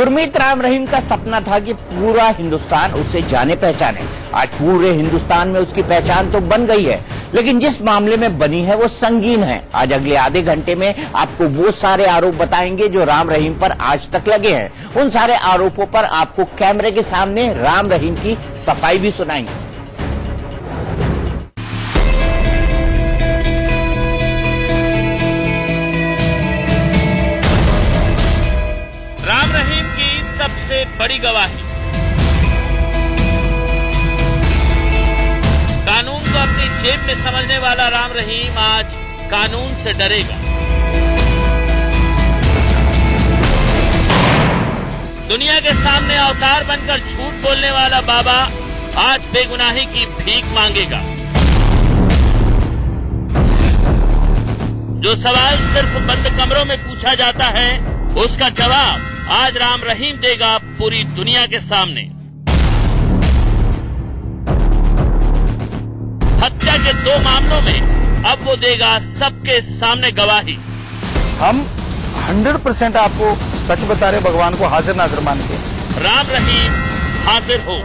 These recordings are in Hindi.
गुरमीत राम रहीम का सपना था कि पूरा हिंदुस्तान उसे जाने पहचाने। आज पूरे हिंदुस्तान में उसकी पहचान तो बन गई है, लेकिन जिस मामले में बनी है वो संगीन है। आज अगले आधे घंटे में आपको वो सारे आरोप बताएंगे जो राम रहीम पर आज तक लगे हैं। उन सारे आरोपों पर आपको कैमरे के सामने राम रहीम की सफाई भी सुनाएंगे। राम रहीम की सबसे बड़ी गवाही। कानून को अपनी जेब में समझने वाला राम रहीम आज कानून से डरेगा। दुनिया के सामने अवतार बनकर झूठ बोलने वाला बाबा आज बेगुनाही की भीख मांगेगा। जो सवाल सिर्फ बंद कमरों में पूछा जाता है, उसका जवाब आज राम रहीम देगा पूरी दुनिया के सामने। हत्या के 2 मामलों में अब वो देगा सबके सामने गवाही। हम 100% आपको सच बता रहे, भगवान को हाजिर नाजिर मान के। राम रहीम हाजिर हो।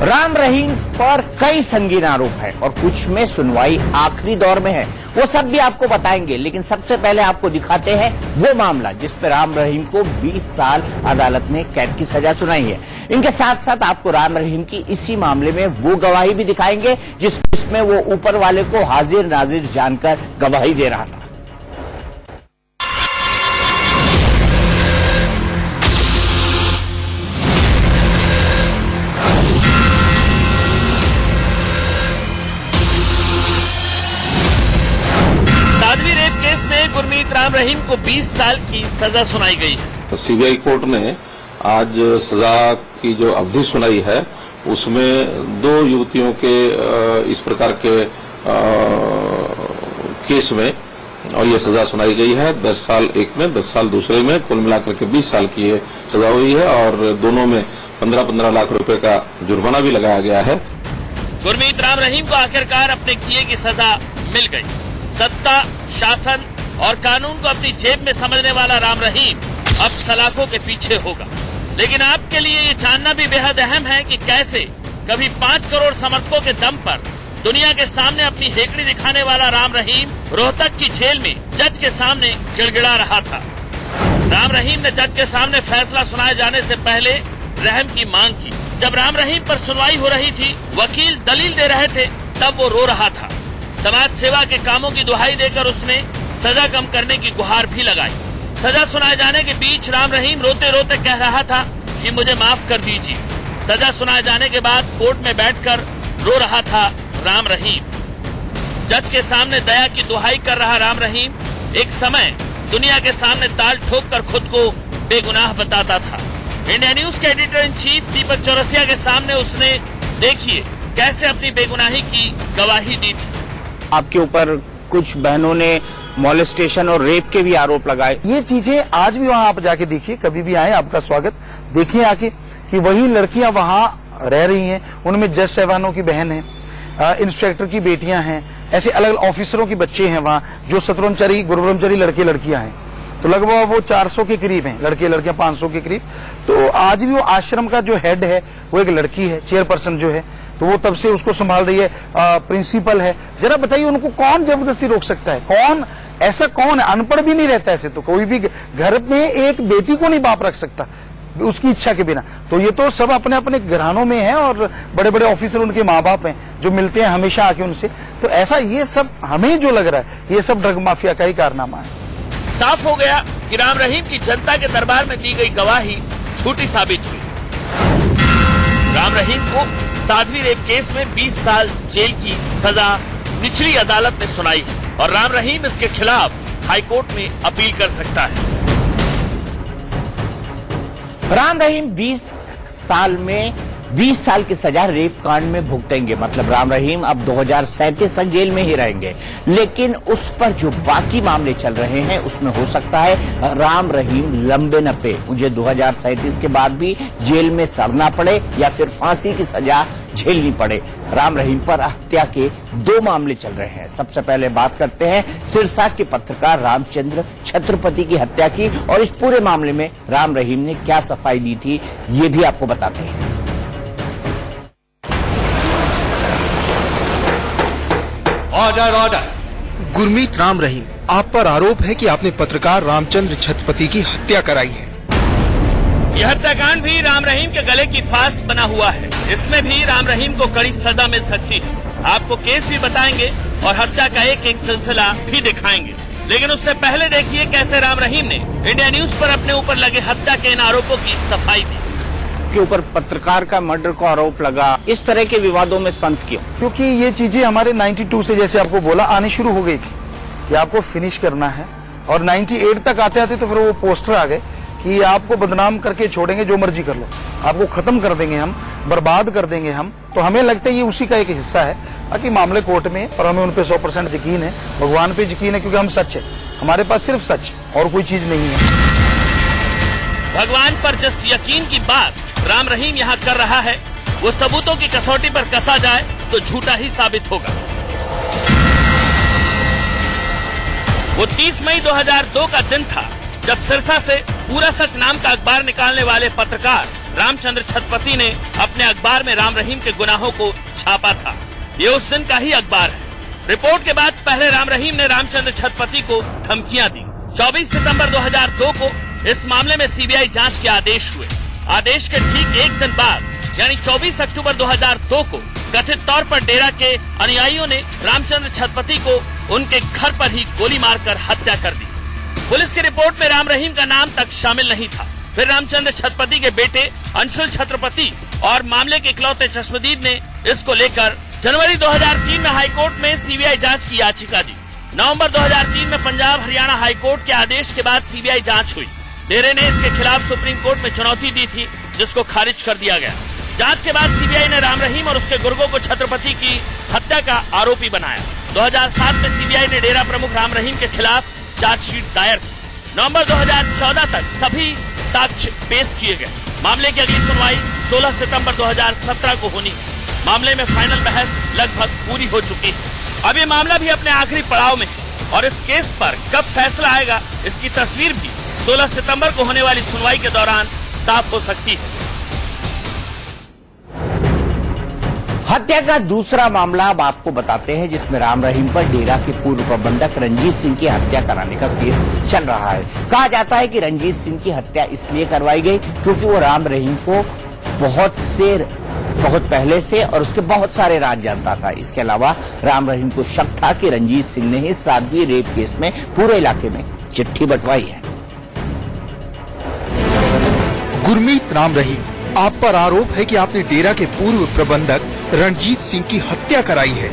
राम रहीम पर कई संगीन आरोप हैं और कुछ में सुनवाई आखिरी दौर में है। वो सब भी आपको बताएंगे, लेकिन सबसे पहले आपको दिखाते हैं वो मामला जिस पर राम रहीम को 20 साल अदालत ने कैद की सजा सुनाई है। इनके साथ साथ आपको राम रहीम की इसी मामले में वो गवाही भी दिखाएंगे जिसमें वो ऊपर वाले को हाजिर नाजिर जानकर गवाही दे रहा था। गुरमीत राम रहीम को 20 साल की सजा सुनाई गई है। तो सीबीआई कोर्ट ने आज सजा की जो अवधि सुनाई है उसमें 2 युवतियों के इस प्रकार के केस में और ये सजा सुनाई गई है। 10 साल एक में, 10 साल दूसरे में, कुल मिलाकर के 20 साल की ये सजा हुई है और दोनों में 15-15 लाख रुपए का जुर्माना भी लगाया गया है। गुरमीत राम रहीम को आखिरकार अपने किए की सजा मिल गई। सत्ता, शासन और कानून को अपनी जेब में समझने वाला राम रहीम अब सलाखों के पीछे होगा। लेकिन आपके लिए ये जानना भी बेहद अहम है कि कैसे कभी 5 करोड़ समर्थकों के दम पर दुनिया के सामने अपनी हेकड़ी दिखाने वाला राम रहीम रोहतक की जेल में जज के सामने गिड़गिड़ा रहा था। राम रहीम ने जज के सामने फैसला सुनाए जाने से पहले रहम की मांग की। जब राम रहीम पर सुनवाई हो रही थी, वकील दलील दे रहे थे, तब वो रो रहा था। समाज सेवा के कामों की दुहाई देकर उसने सजा कम करने की गुहार भी लगाई। सजा सुनाए जाने के बीच राम रहीम रोते रोते कह रहा था कि मुझे माफ कर दीजिए। सजा सुनाए जाने के बाद कोर्ट में बैठकर रो रहा था राम रहीम। जज के सामने दया की दुहाई कर रहा राम रहीम एक समय दुनिया के सामने ताल ठोककर खुद को बेगुनाह बताता था। इंडिया न्यूज के एडिटर इन चीफ दीपक चौरसिया के सामने उसने देखिए कैसे अपनी बेगुनाही की गवाही दी थी। आपके ऊपर कुछ बहनों ने मॉलेस्टेशन और रेप के भी आरोप लगाए। ये चीजें आज भी वहां आप जाके देखिए, कभी भी आए आपका स्वागत। देखिए आके कि वही लड़कियां वहां रह रही हैं, उनमें जज साहबानों की बहन है, इंस्पेक्टर की बेटियां हैं, ऐसे अलग अलग ऑफिसरों के बच्चे हैं वहां, जो शतरंजरी गुरुब्रह्मचारी लड़के लड़कियां हैं। तो लगभग वो 400 के करीब हैं, लड़के लड़कियां 500 के करीब। तो आज भी वो आश्रम का जो हेड है वो एक लड़की है, चेयरपर्सन जो है, तो वो तब से उसको संभाल रही है। प्रिंसिपल है। जरा बताइए उनको कौन जबरदस्ती रोक सकता है? कौन ऐसा कौन है? अनपढ़ भी नहीं रहता ऐसे तो कोई भी घर में एक बेटी को नहीं बाप रख सकता उसकी इच्छा के बिना। तो ये तो सब अपने अपने घरानों में है और बड़े बड़े ऑफिसर उनके माँ बाप हैं जो मिलते हैं हमेशा आके उनसे। तो ऐसा ये सब हमें जो लग रहा है ये सब ड्रग माफिया का ही कारनामा है। साफ हो गया कि राम रहीम की जनता के दरबार में दी गई गवाही झूठी साबित हुई। राम रहीम को साध्वी रेप केस में 20 साल जेल की सजा निचली अदालत ने सुनाई है और राम रहीम इसके खिलाफ हाईकोर्ट में अपील कर सकता है। राम रहीम 20 साल में 20 साल की सजा रेप कांड में भुगतेंगे। मतलब राम रहीम अब 2037 तक जेल में ही रहेंगे। लेकिन उस पर जो बाकी मामले चल रहे हैं उसमें हो सकता है राम रहीम लंबे न पे, मुझे 2037 के बाद भी जेल में सड़ना पड़े या फिर फांसी की सजा झेलनी पड़े। राम रहीम पर हत्या के 2 मामले चल रहे हैं। सबसे पहले बात करते हैं सिरसा के पत्रकार रामचंद्र छत्रपति की हत्या की, और इस पूरे मामले में राम रहीम ने क्या सफाई दी थी ये भी आपको बताते हैं। Order order. गुरमीत राम रहीम, आप पर आरोप है कि आपने पत्रकार रामचंद्र छत्रपति की हत्या कराई है। यह हत्याकांड भी राम रहीम के गले की फांस बना हुआ है। इसमें भी राम रहीम को कड़ी सजा मिल सकती है। आपको केस भी बताएंगे और हत्या का एक एक सिलसिला भी दिखाएंगे। लेकिन उससे पहले देखिए कैसे राम रहीम ने इंडिया न्यूज पर अपने ऊपर लगे हत्या के इन आरोपों की सफाई दी। के ऊपर पत्रकार का मर्डर को आरोप लगा, इस तरह के विवादों में संत क्यों? क्योंकि ये चीजें हमारे 92 से, जैसे आपको बोला, आनी शुरू हो गई थी कि आपको फिनिश करना है, और 98 तक आते आते तो फिर वो पोस्टर आ गए कि आपको बदनाम करके छोड़ेंगे, जो मर्जी कर लो, आपको खत्म कर देंगे हम, बर्बाद कर देंगे हम। तो हमें लगता है ये उसी का एक हिस्सा है। बाकी मामले कोर्ट में, और हमें उन पे 100% यकीन है, भगवान पे यकीन है, क्योंकि हम सच है, हमारे पास सिर्फ सच और कोई चीज नहीं है। भगवान पर जिस यकीन की बात राम रहीम यहाँ कर रहा है वो सबूतों की कसौटी पर कसा जाए तो झूठा ही साबित होगा। वो 30 मई 2002 का दिन था जब सिरसा से पूरा सच नाम का अखबार निकालने वाले पत्रकार रामचंद्र छत्रपति ने अपने अखबार में राम रहीम के गुनाहों को छापा था। ये उस दिन का ही अखबार है। रिपोर्ट के बाद पहले राम रहीम ने रामचंद्र छत्रपति को धमकियां दी। 24 सितंबर 2002 को इस मामले में सीबीआई जांच के आदेश हुए। आदेश के ठीक एक दिन बाद यानी 24 अक्टूबर 2002 को कथित तौर पर डेरा के अनुयायियों ने रामचंद्र छत्रपति को उनके घर पर ही गोली मारकर हत्या कर दी। पुलिस की रिपोर्ट में राम रहीम का नाम तक शामिल नहीं था। फिर रामचंद्र छत्रपति के बेटे अंशुल छत्रपति और मामले के इकलौते चश्मदीद ने इसको लेकर जनवरी 2003 में हाईकोर्ट में सीबीआई जांच की याचिका दी। नवंबर 2003 में पंजाब हरियाणा हाईकोर्ट के आदेश के बाद सीबीआई जांच हुई। डेरे ने इसके खिलाफ सुप्रीम कोर्ट में चुनौती दी थी, जिसको खारिज कर दिया गया। जांच के बाद सीबीआई ने राम रहीम और उसके गुर्गों को छत्रपति की हत्या का आरोपी बनाया। 2007 में सीबीआई ने डेरा प्रमुख राम रहीम के खिलाफ चार्जशीट दायर की। नवंबर 2014 तक सभी साक्ष्य पेश किए गए। मामले की अगली सुनवाई 16 सितंबर 2017 को होनी। मामले में फाइनल बहस लगभग पूरी हो चुकी है। अब ये मामला भी अपने आखिरी पड़ाव में है और इस केस पर कब फैसला आएगा इसकी तस्वीर भी 16 सितंबर को होने वाली सुनवाई के दौरान साफ हो सकती है। हत्या का दूसरा मामला अब आपको बताते हैं, जिसमें राम रहीम पर डेरा के पूर्व प्रबंधक रंजीत सिंह की हत्या कराने का केस चल रहा है। कहा जाता है कि रंजीत सिंह की हत्या इसलिए करवाई गई क्योंकि वो राम रहीम को बहुत पहले से और उसके बहुत सारे राज जानता था। इसके अलावा राम रहीम को शक था कि रंजीत सिंह ने ही साध्वी रेप केस में पूरे इलाके में चिट्ठी बंटवाई है। गुरमीत राम रहीम, आप पर आरोप है कि आपने डेरा के पूर्व प्रबंधक रणजीत सिंह की हत्या कराई है।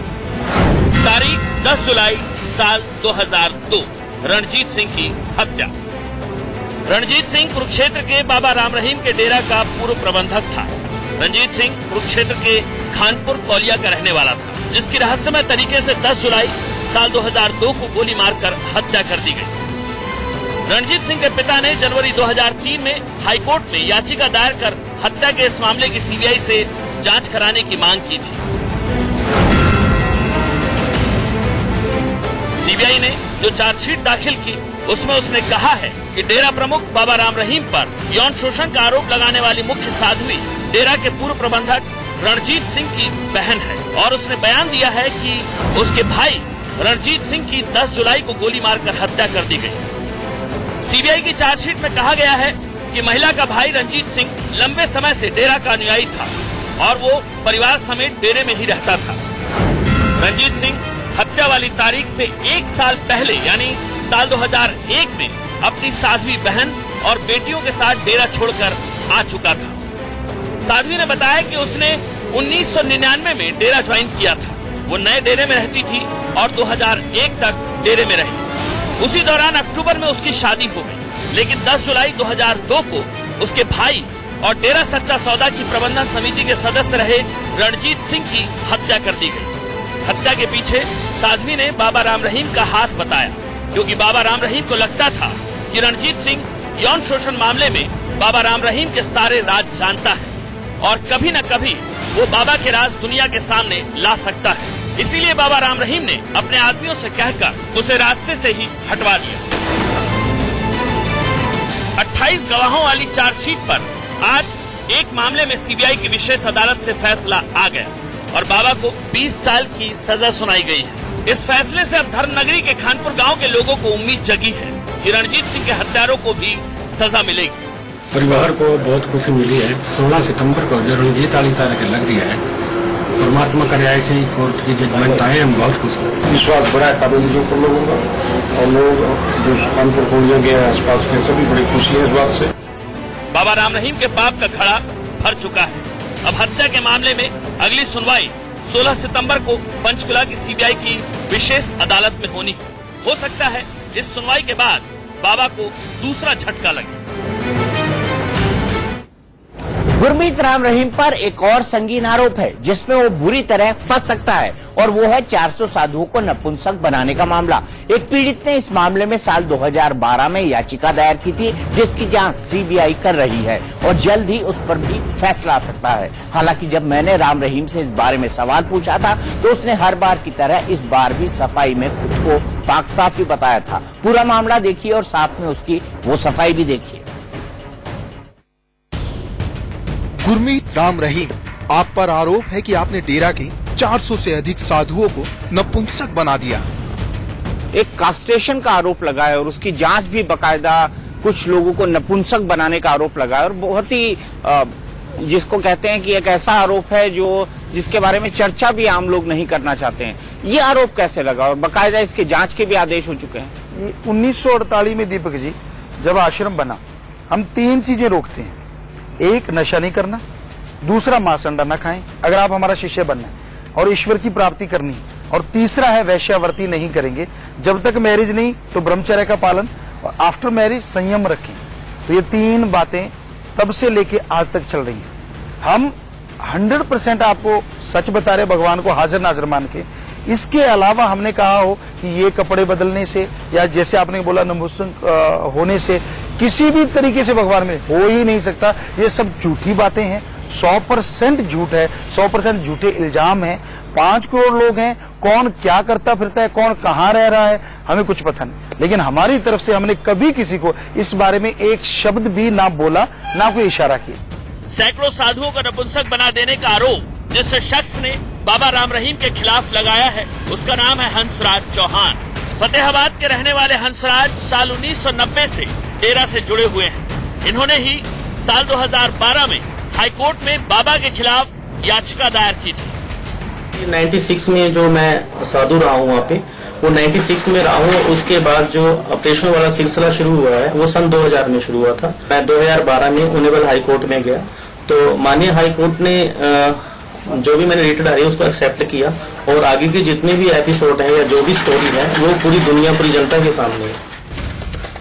तारीख 10 जुलाई साल 2002, रणजीत सिंह की हत्या। रणजीत सिंह कुरुक्षेत्र के बाबा राम रहीम के डेरा का पूर्व प्रबंधक था। रणजीत सिंह कुरुक्षेत्र के खानपुर कौलिया का रहने वाला था, जिसकी रहस्यमय तरीके से 10 जुलाई साल 2002 को गोली मारकर हत्या कर दी गई। रणजीत सिंह के पिता ने जनवरी 2003 में हाईकोर्ट में याचिका दायर कर हत्या के इस मामले की सीबीआई से जांच कराने की मांग की थी। सीबीआई ने जो चार्जशीट दाखिल की उसमें उसने कहा है कि डेरा प्रमुख बाबा राम रहीम पर यौन शोषण का आरोप लगाने वाली मुख्य साध्वी डेरा के पूर्व प्रबंधक रणजीत सिंह की बहन है, और उसने बयान दिया है कि उसके भाई रणजीत सिंह की 10 जुलाई को गोली मारकर हत्या कर दी गई। सीबीआई की चार्जशीट में कहा गया है कि महिला का भाई रंजीत सिंह लंबे समय से डेरा का अनुयायी था और वो परिवार समेत डेरे में ही रहता था। रंजीत सिंह हत्या वाली तारीख से 1 साल पहले यानी साल 2001 में अपनी साध्वी बहन और बेटियों के साथ डेरा छोड़कर आ चुका था। साध्वी ने बताया कि उसने 1999 में डेरा ज्वाइन किया था। वो नए डेरे में रहती थी और 2001 तक डेरे में रही। उसी दौरान अक्टूबर में उसकी शादी हो गई, लेकिन 10 जुलाई 2002 को उसके भाई और डेरा सच्चा सौदा की प्रबंधन समिति के सदस्य रहे रणजीत सिंह की हत्या कर दी गई। हत्या के पीछे साध्वी ने बाबा राम रहीम का हाथ बताया, क्योंकि बाबा राम रहीम को लगता था कि रणजीत सिंह यौन शोषण मामले में बाबा राम रहीम के सारे राज जानता है और कभी न कभी वो बाबा के राज दुनिया के सामने ला सकता है। इसीलिए बाबा राम रहीम ने अपने आदमियों से कहकर उसे रास्ते से ही हटवा दिया। 28 गवाहों वाली चार्जशीट पर आज एक मामले में सीबीआई की विशेष अदालत से फैसला आ गया और बाबा को 20 साल की सजा सुनाई गई है। इस फैसले से अब धर्मनगरी के खानपुर गांव के लोगों को उम्मीद जगी है कि रणजीत सिंह के हत्यारों को भी सजा मिलेगी। परिवार को बहुत खुशी मिली है। 16 सितंबर को जो रणजीत वाली तारीख लग रही है, परमात्मा करे ऐसे ही कोर्ट की जजमेंट आए, हम बहुत खुश हैं। विश्वास बढ़ा है काबिल लोगों का और लोग जो कानपुर कोड़ियों के आसपास के सभी बड़ी खुशी है इस बात से। बाबा राम रहीम के पाप का खड़ा भर चुका है। अब हत्या के मामले में अगली सुनवाई 16 सितंबर को पंचकुला की सीबीआई की विशेष अदालत में होनी है। हो सकता है इस सुनवाई के बाद बाबा को दूसरा झटका लगे। गुरमीत राम रहीम पर एक और संगीन आरोप है जिसमें वो बुरी तरह फंस सकता है और वो है 400 साधुओं को नपुंसक बनाने का मामला। एक पीड़ित ने इस मामले में साल 2012 में याचिका दायर की थी जिसकी जांच सीबीआई कर रही है और जल्द ही उस पर भी फैसला आ सकता है। हालांकि जब मैंने राम रहीम से इस बारे में सवाल पूछा था तो उसने हर बार की तरह इस बार भी सफाई में खुद को पाक साफ ही बताया था। पूरा मामला देखिए और साथ में उसकी वो सफाई भी देखिए। गुरमीत राम रहीम, आप पर आरोप है कि आपने डेरा के 400 से अधिक साधुओं को नपुंसक बना दिया। एक कास्ट्रेशन का आरोप लगा है और उसकी जांच भी बकायदा कुछ लोगों को नपुंसक बनाने का आरोप लगा है और बहुत ही जिसको कहते हैं कि एक ऐसा आरोप है जो जिसके बारे में चर्चा भी आम लोग नहीं करना चाहते हैं। ये आरोप कैसे लगा और बकायदा इसके जांच के भी आदेश हो चुके हैं। 1948 में दीपक जी जब आश्रम बना, हम 3 चीजें रोकते हैं। एक, नशा नहीं करना, दूसरा, मांस अंडा न खाएं अगर आप हमारा शिष्य बनना है और ईश्वर की प्राप्ति करनी है, और तीसरा है वैश्यावर्ती नहीं करेंगे। जब तक मैरिज नहीं तो ब्रह्मचर्य का पालन और आफ्टर मैरिज संयम रखें। तो ये 3 बातें तब से लेके आज तक चल रही हैं। हम 100% आपको सच बता रहे, भगवान को हाजिर नाजिर मान के। इसके अलावा हमने कहा हो कि ये कपड़े बदलने से या जैसे आपने बोला नपुंसक होने से किसी भी तरीके से भगवान में हो ही नहीं सकता। ये सब झूठी बातें हैं, 100% झूठ है, 100% झूठे इल्जाम हैं। 5 करोड़ लोग हैं, कौन क्या करता फिरता है, कौन कहाँ रह रहा है, हमें कुछ पता नहीं। लेकिन हमारी तरफ से हमने कभी किसी को इस बारे में एक शब्द भी ना बोला, ना कोई इशारा किया। सैकड़ों साधुओं को नपुंसक बना देने का आरोप जिस शख्स ने बाबा राम रहीम के खिलाफ लगाया है उसका नाम है हंसराज चौहान। फतेहाबाद के रहने वाले हंसराज साल 1990 से डेरा से जुड़े हुए हैं। इन्होंने ही साल 2012 में हाईकोर्ट में बाबा के खिलाफ याचिका दायर की थी। 96 में जो मैं साधु रहा हूँ वहाँ पे, वो 96 में रहा हूँ। उसके बाद जो ऑपरेशन वाला सिलसिला शुरू हुआ है वो सन 2000 में शुरू हुआ था। मैं 2012 में ऑनरेबल हाई कोर्ट में गया तो माननीय हाई कोर्ट ने जो भी मैंने रिट डाली उसको एक्सेप्ट किया और आगे के जितने भी एपिसोड है या जो भी स्टोरी है वो पूरी दुनिया, पूरी जनता के सामने है।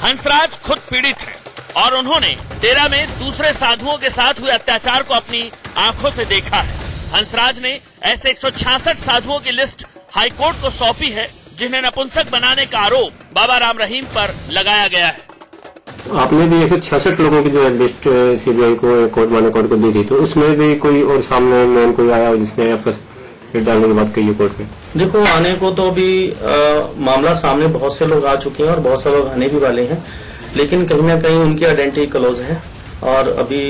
हंसराज खुद पीड़ित है और उन्होंने डेरा में दूसरे साधुओं के साथ हुए अत्याचार को अपनी आंखों से देखा है। हंसराज ने ऐसे 166 साधुओं की लिस्ट हाईकोर्ट को सौंपी है जिन्हें नपुंसक बनाने का आरोप बाबा राम रहीम पर लगाया गया है। आपने भी 166 लोगों की जो लिस्ट सीबीआई को कोर्ट को दी थी, तो उसमें भी कोई और सामने मैन कोई आया जिसने आपका रिट डालने की बात कही है कोर्ट में? देखो, आने को तो अभी मामला सामने बहुत से लोग आ चुके हैं और बहुत से लोग आने भी वाले हैं, लेकिन कहीं ना कहीं उनकी आइडेंटिटी क्लोज है और अभी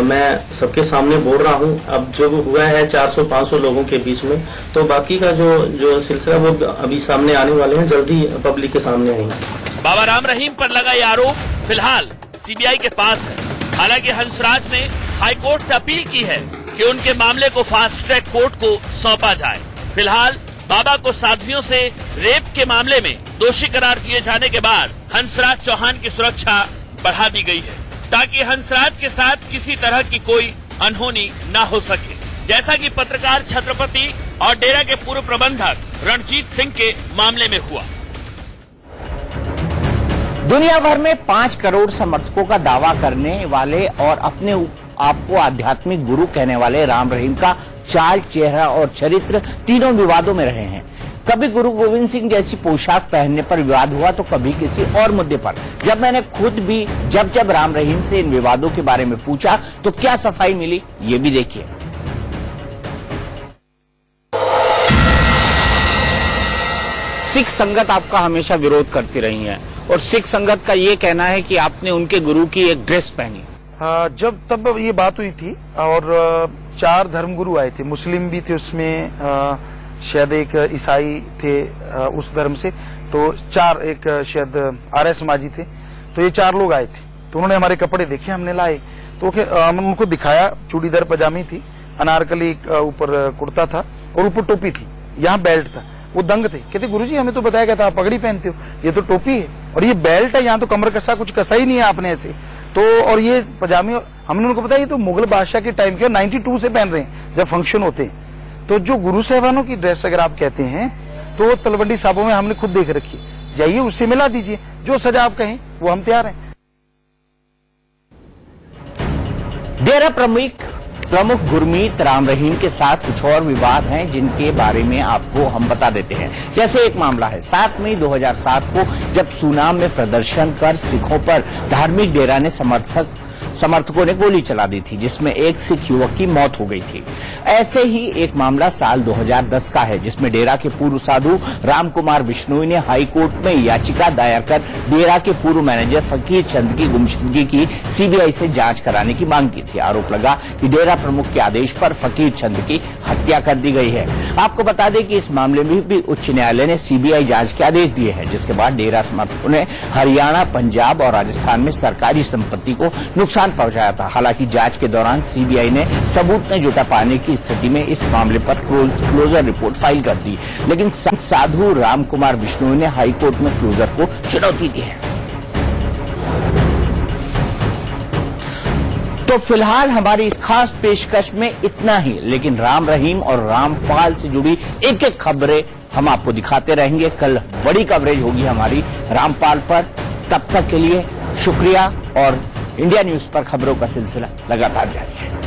मैं सबके सामने बोल रहा हूं। अब जो हुआ है 400-500 लोगों के बीच में, तो बाकी का जो सिलसिला वो अभी सामने आने वाले हैं, जल्दी पब्लिक के सामने आएंगे। बाबा राम रहीम पर लगा ये आरोप फिलहाल सीबीआई के पास है। हालांकि हंसराज ने हाईकोर्ट से अपील की है कि उनके मामले को फास्ट ट्रैक कोर्ट को सौंपा जाए। फिलहाल बाबा को साध्वियों से रेप के मामले में दोषी करार दिए जाने के बाद हंसराज चौहान की सुरक्षा बढ़ा दी गई है ताकि हंसराज के साथ किसी तरह की कोई अनहोनी न हो सके, जैसा कि पत्रकार छत्रपति और डेरा के पूर्व प्रबंधक रणजीत सिंह के मामले में हुआ। दुनिया भर में 5 करोड़ समर्थकों का दावा करने वाले और अपने आपको आध्यात्मिक गुरु कहने वाले राम रहीम का चाल, चेहरा और चरित्र तीनों विवादों में रहे हैं। कभी गुरु गोविंद सिंह जैसी पोशाक पहनने पर विवाद हुआ तो कभी किसी और मुद्दे पर। जब मैंने खुद भी जब राम रहीम से इन विवादों के बारे में पूछा तो क्या सफाई मिली, ये भी देखिए। सिख संगत आपका हमेशा विरोध करती रही है और सिख संगत का ये कहना है कि आपने उनके गुरु की एक ड्रेस पहनी। जब तब ये बात हुई थी और 4 धर्मगुरु आए थे, मुस्लिम भी थे उसमें, शायद एक ईसाई थे उस धर्म से, तो 4 एक शायद आर्य समाजी थे, तो ये 4 लोग आए थे। तो उन्होंने हमारे कपड़े देखे, हमने लाए तो हमने उनको दिखाया। चूड़ीदार पजामी थी, अनारकली ऊपर कुर्ता था और ऊपर टोपी थी, यहाँ बेल्ट था। वो दंग थे, कहते गुरुजी हमें तो बताया गया था आप पगड़ी पहनते हो, ये तो टोपी है और ये बेल्ट है, यहाँ तो कमर कसा कुछ कसा ही नहीं है आपने ऐसे तो, और ये पजामे। हमने उनको बताया ये तो मुगल बादशाह के टाइम के 92 से पहन रहे हैं जब फंक्शन होते हैं। तो जो गुरु साहबानों की ड्रेस अगर आप कहते हैं तो तलवंडी साहबों में हमने खुद देख रखी, जाइए उससे मिला दीजिए, जो सजा आप कहें वो हम तैयार हैं। डेरा प्रमुख गुरमीत राम रहीम के साथ कुछ और विवाद हैं जिनके बारे में आपको हम बता देते हैं। जैसे एक मामला है 7 मई 2007 को जब सुनाम में प्रदर्शन कर सिखों पर धार्मिक डेरा ने समर्थकों ने गोली चला दी थी, जिसमें एक सिख युवक की मौत हो गई थी। ऐसे ही एक मामला साल 2010 का है जिसमें डेरा के पूर्व साधु राम कुमार बिश्नोई ने हाई कोर्ट में याचिका दायर कर डेरा के पूर्व मैनेजर फकीर चंद की गुमशुदगी की सीबीआई से जांच कराने की मांग की थी। आरोप लगा कि डेरा प्रमुख के आदेश पर फकीर चंद की हत्या कर दी गई है। आपको बता दें कि इस मामले में भी उच्च न्यायालय ने सीबीआई जांच के आदेश दिए हैं, जिसके बाद डेरा समर्थकों ने हरियाणा, पंजाब और राजस्थान में सरकारी संपत्ति को नुकसान पहुंचाया था। हालांकि जांच के दौरान सीबीआई ने सबूत न जुटा पाने की स्थिति में इस मामले पर क्लोजर रिपोर्ट फाइल कर दी, लेकिन साधु राम कुमार बिश्नोई ने हाईकोर्ट में क्लोजर को चुनौती दी है। तो फिलहाल हमारी इस खास पेशकश में इतना ही, लेकिन राम रहीम और रामपाल से जुड़ी एक एक खबरें हम आपको दिखाते रहेंगे। कल बड़ी कवरेज होगी हमारी रामपाल पर। तब तक के लिए शुक्रिया और इंडिया न्यूज पर खबरों का सिलसिला लगातार जारी है।